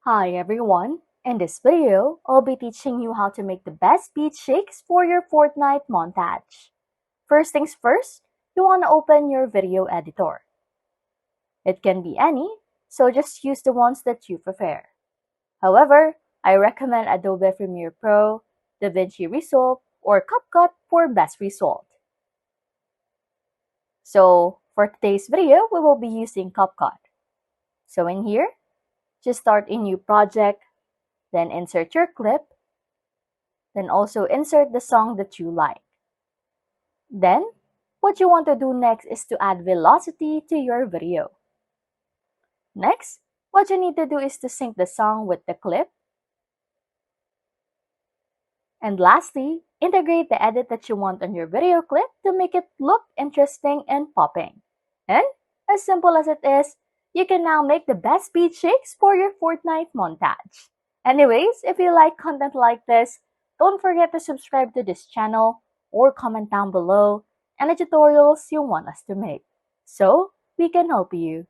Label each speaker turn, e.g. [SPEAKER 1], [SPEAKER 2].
[SPEAKER 1] Hi everyone! In this video, I'll be teaching you how to make the best beat shakes for your Fortnite montage. First things first, you want to open your video editor. It can be any, so just use the ones that you prefer. However, I recommend Adobe Premiere Pro, DaVinci Resolve, or CapCut for best result. So, for today's video, we will be using CapCut. So in here, just start a new project, then insert your clip, then also insert the song that you like. Then, what you want to do next is to add velocity to your video. Next, what you need to do is to sync the song with the clip. And lastly, integrate the edit that you want on your video clip to make it look interesting and popping. And, as simple as it is, you can now make the best beat shakes for your Fortnite montage. Anyways, if you like content like this, don't forget to subscribe to this channel or comment down below any tutorials you want us to make, so we can help you.